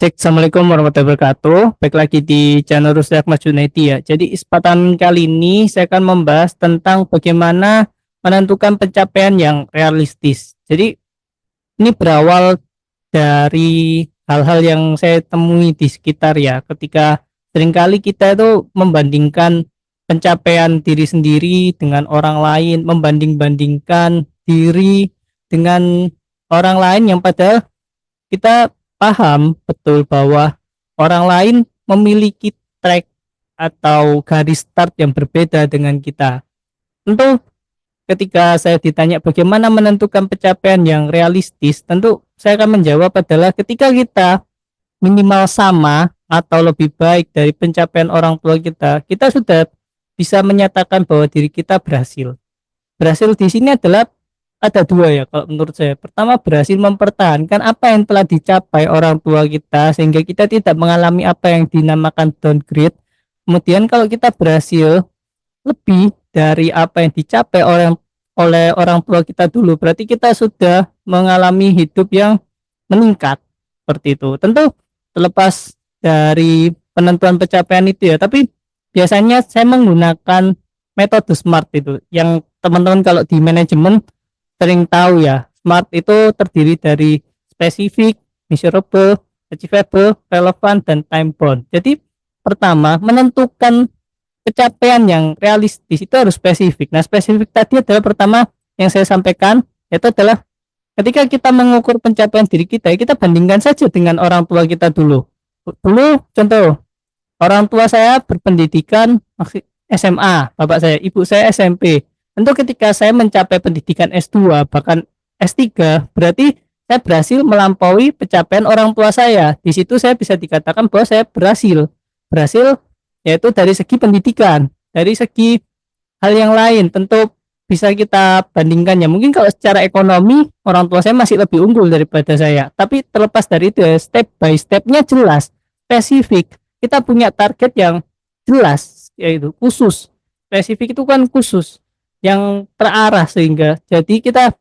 Cek, Assalamualaikum warahmatullahi wabarakatuh. Baik lagi di channel Rusdi Ahmad Junaidi ya. Jadi kesempatan kali ini saya akan membahas tentang bagaimana menentukan pencapaian yang realistis. Jadi ini berawal dari hal-hal yang saya temui di sekitar ya. Ketika seringkali kita itu membandingkan pencapaian diri sendiri dengan orang lain, membanding-bandingkan diri dengan orang lain yang padahal kita paham betul bahwa orang lain memiliki track atau garis start yang berbeda dengan kita. Tentu ketika saya ditanya bagaimana menentukan pencapaian yang realistis, tentu saya akan menjawab adalah ketika kita minimal sama atau lebih baik dari pencapaian orang tua kita, kita sudah bisa menyatakan bahwa diri kita berhasil. Berhasil di sini adalah ada dua ya kalau menurut saya. Pertama, berhasil mempertahankan apa yang telah dicapai orang tua kita sehingga kita tidak mengalami apa yang dinamakan downgrade. Kemudian kalau kita berhasil lebih dari apa yang dicapai oleh orang tua kita dulu, berarti kita sudah mengalami hidup yang meningkat seperti itu. Tentu terlepas dari penentuan pencapaian itu ya, tapi biasanya saya menggunakan metode SMART itu yang teman-teman kalau di manajemen sering tahu ya. SMART itu terdiri dari spesifik, measurable, achievable, relevant, dan time bound. Jadi pertama, menentukan pencapaian yang realistis itu harus spesifik. Nah, spesifik tadi adalah pertama yang saya sampaikan, yaitu adalah ketika kita mengukur pencapaian diri kita, kita bandingkan saja dengan orang tua kita dulu. Dulu contoh, orang tua saya berpendidikan SMA, bapak saya, ibu saya SMP. Tentu ketika saya mencapai pendidikan S2 bahkan S3, berarti saya berhasil melampaui pencapaian orang tua saya. Di situ saya bisa dikatakan bahwa saya berhasil. Berhasil yaitu dari segi pendidikan, dari segi hal yang lain tentu bisa kita bandingkan ya. Mungkin kalau secara ekonomi orang tua saya masih lebih unggul daripada saya. Tapi terlepas dari itu ya, step by stepnya jelas, spesifik. Kita punya target yang jelas, yaitu khusus. Spesifik itu kan khusus, yang terarah sehingga jadi kita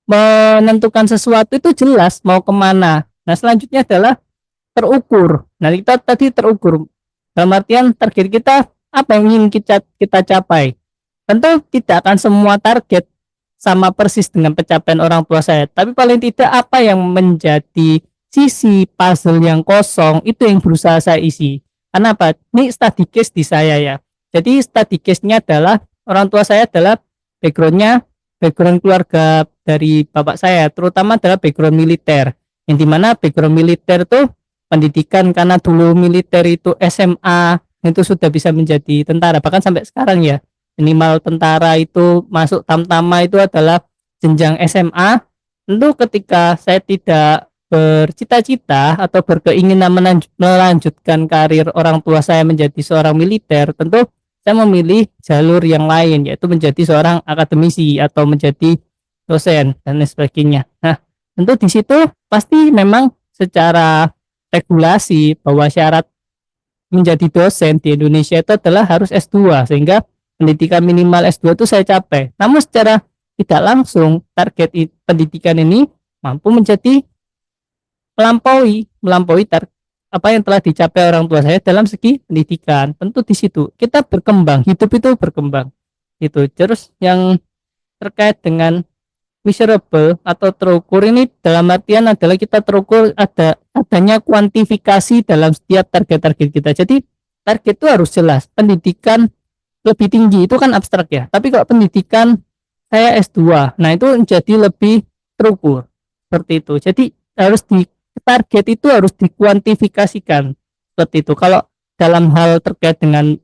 menentukan sesuatu itu jelas mau kemana. Nah selanjutnya adalah terukur. Nah kita tadi terukur dalam artian target kita apa yang ingin kita capai. Tentu tidak akan semua target sama persis dengan pencapaian orang tua saya, tapi paling tidak apa yang menjadi sisi puzzle yang kosong itu yang berusaha saya isi. Karena apa? Ini study case di saya ya. Jadi study case-nya adalah orang tua saya adalah background keluarga dari bapak saya terutama adalah background militer, yang dimana background militer tuh pendidikan karena dulu militer itu SMA itu sudah bisa menjadi tentara, bahkan sampai sekarang ya minimal tentara itu masuk tamtama itu adalah jenjang SMA. Tentu ketika saya tidak bercita-cita atau berkeinginan melanjutkan karir orang tua saya menjadi seorang militer, tentu saya memilih jalur yang lain yaitu menjadi seorang akademisi atau menjadi dosen dan lain sebagainya. Nah, tentu di situ pasti memang secara regulasi bahwa syarat menjadi dosen di Indonesia itu adalah harus S2 sehingga pendidikan minimal S2 itu saya capai. Namun secara tidak langsung target pendidikan ini mampu menjadi melampaui apa yang telah dicapai orang tua saya dalam segi pendidikan. Tentu di situ kita berkembang, hidup itu berkembang. Itu terus yang terkait dengan measurable atau terukur ini dalam artian adalah kita terukur adanya kuantifikasi dalam setiap target-target kita. Jadi target itu harus jelas. Pendidikan lebih tinggi itu kan abstrak ya. Tapi kalau pendidikan saya S2, nah itu menjadi lebih terukur. Seperti itu. Jadi harus target itu harus dikuantifikasikan. Seperti itu. Kalau dalam hal terkait dengan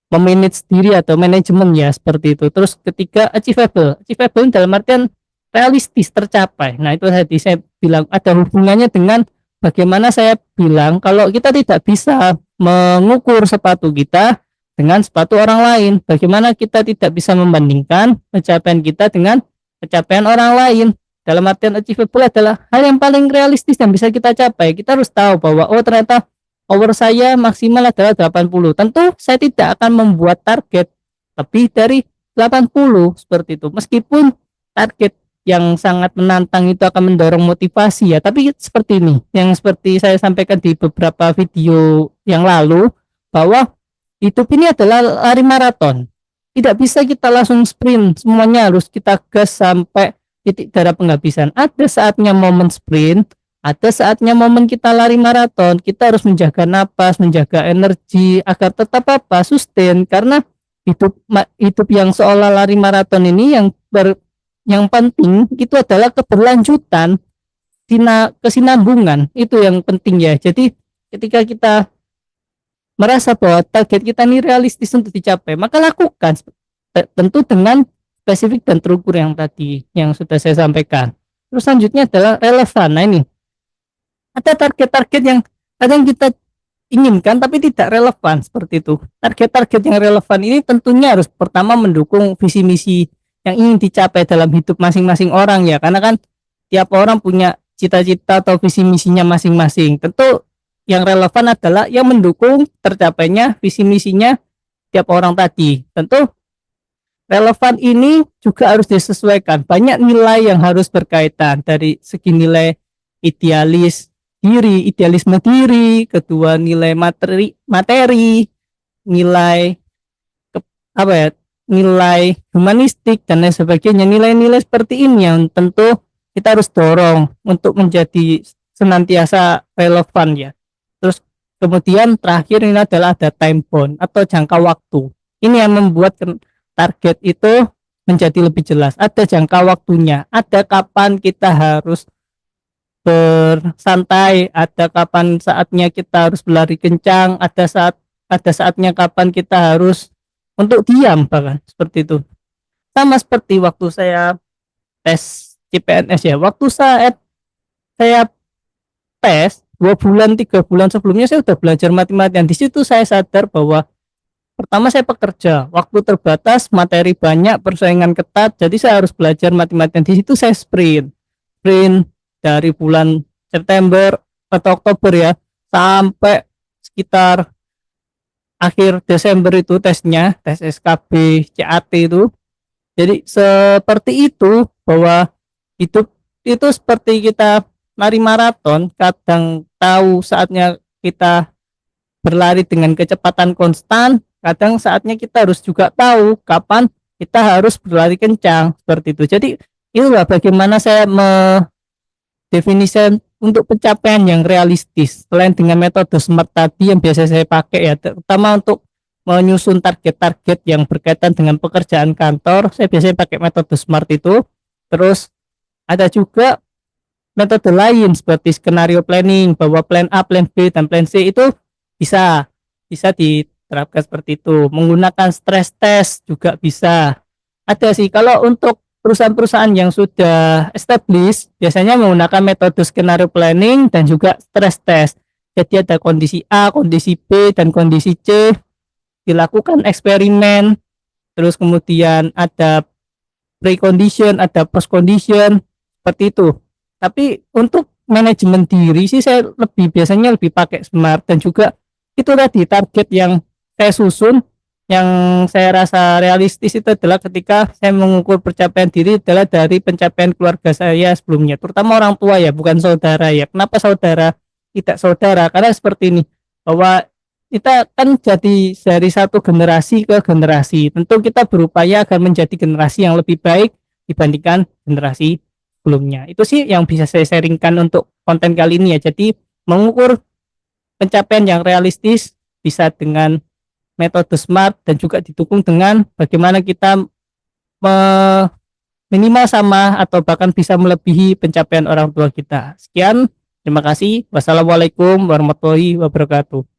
memanage diri atau manajemen ya seperti itu. Terus ketiga achievable dalam artian realistis tercapai. Nah itu tadi saya bilang ada hubungannya dengan bagaimana saya bilang kalau kita tidak bisa mengukur sepatu kita dengan sepatu orang lain, bagaimana kita tidak bisa membandingkan pencapaian kita dengan pencapaian orang lain. Dalam artian achievable adalah hal yang paling realistis yang bisa kita capai. Kita harus tahu bahwa oh ternyata power saya maksimal adalah 80. Tentu saya tidak akan membuat target lebih dari 80 seperti itu. Meskipun target yang sangat menantang itu akan mendorong motivasi ya. Tapi seperti ini, yang seperti saya sampaikan di beberapa video yang lalu, bahwa hidup ini adalah lari maraton. Tidak bisa kita langsung sprint, semuanya harus kita gas sampai titik darah penghabisan. Ada saatnya momen sprint, ada saatnya momen kita lari maraton. Kita harus menjaga napas, menjaga energi agar tetap apa? Sustain, karena hidup yang seolah lari maraton ini yang penting itu adalah keberlanjutan, kesinambungan, itu yang penting ya. Jadi ketika kita merasa bahwa target kita ini realistis untuk dicapai, maka lakukan, tentu dengan spesifik dan terukur yang tadi yang sudah saya sampaikan. Terus selanjutnya adalah relevan. Nah ini ada target-target yang kadang kita inginkan tapi tidak relevan, seperti itu. Target-target yang relevan ini tentunya harus pertama mendukung visi misi yang ingin dicapai dalam hidup masing-masing orang ya, karena kan tiap orang punya cita-cita atau visi misinya masing-masing. Tentu yang relevan adalah yang mendukung tercapainya visi misinya tiap orang tadi. Tentu relevan ini juga harus disesuaikan, banyak nilai yang harus berkaitan, dari segi nilai idealisme diri, kedua nilai materi, nilai apa ya, nilai humanistik dan lain sebagainya. Nilai-nilai seperti ini yang tentu kita harus dorong untuk menjadi senantiasa relevan ya. Terus kemudian terakhir ini adalah ada time bound atau jangka waktu. Ini yang membuat target itu menjadi lebih jelas. Ada jangka waktunya, ada kapan kita harus bersantai, ada kapan saatnya kita harus berlari kencang, ada saatnya kapan kita harus untuk diam, bahkan seperti itu. Sama seperti waktu saya tes CPNS ya, waktu saat saya tes 2 bulan 3 bulan sebelumnya saya sudah belajar mati-matian. Di situ saya sadar bahwa pertama saya pekerja, waktu terbatas, materi banyak, persaingan ketat, jadi saya harus belajar mati-matian. Di situ saya sprint dari bulan September atau Oktober ya, sampai sekitar akhir Desember itu tesnya, tes SKB, CAT itu. Jadi seperti itu, bahwa hidup itu seperti kita lari maraton, kadang tahu saatnya kita berlari dengan kecepatan konstan, kadang saatnya kita harus juga tahu kapan kita harus berlari kencang, seperti itu. Jadi itulah bagaimana saya mendefinisikan untuk pencapaian yang realistis, selain dengan metode SMART tadi yang biasa saya pakai ya, terutama untuk menyusun target-target yang berkaitan dengan pekerjaan kantor, saya biasanya pakai metode SMART itu. Terus ada juga metode lain seperti skenario planning, bahwa plan A, plan B, dan plan C itu bisa diterapkan seperti itu. Menggunakan stress test juga bisa. Ada sih, kalau untuk perusahaan-perusahaan yang sudah established biasanya menggunakan metode skenario planning dan juga stress test. Jadi ada kondisi A, kondisi B, dan kondisi C, dilakukan eksperimen, terus kemudian ada pre-condition, ada post-condition, seperti itu. Tapi untuk manajemen diri sih saya biasanya lebih pakai SMART, dan juga itu tadi target yang saya susun, yang saya rasa realistis itu adalah ketika saya mengukur pencapaian diri adalah dari pencapaian keluarga saya sebelumnya, terutama orang tua ya, bukan saudara ya. Kenapa saudara tidak saudara? Karena seperti ini, bahwa kita kan jadi dari satu generasi ke generasi, tentu kita berupaya agar menjadi generasi yang lebih baik dibandingkan generasi sebelumnya. Itu sih yang bisa saya sharingkan untuk konten kali ini ya. Jadi mengukur pencapaian yang realistis bisa dengan metode SMART, dan juga didukung dengan bagaimana kita minimal sama atau bahkan bisa melebihi pencapaian orang tua kita. Sekian, terima kasih. Wassalamualaikum warahmatullahi wabarakatuh.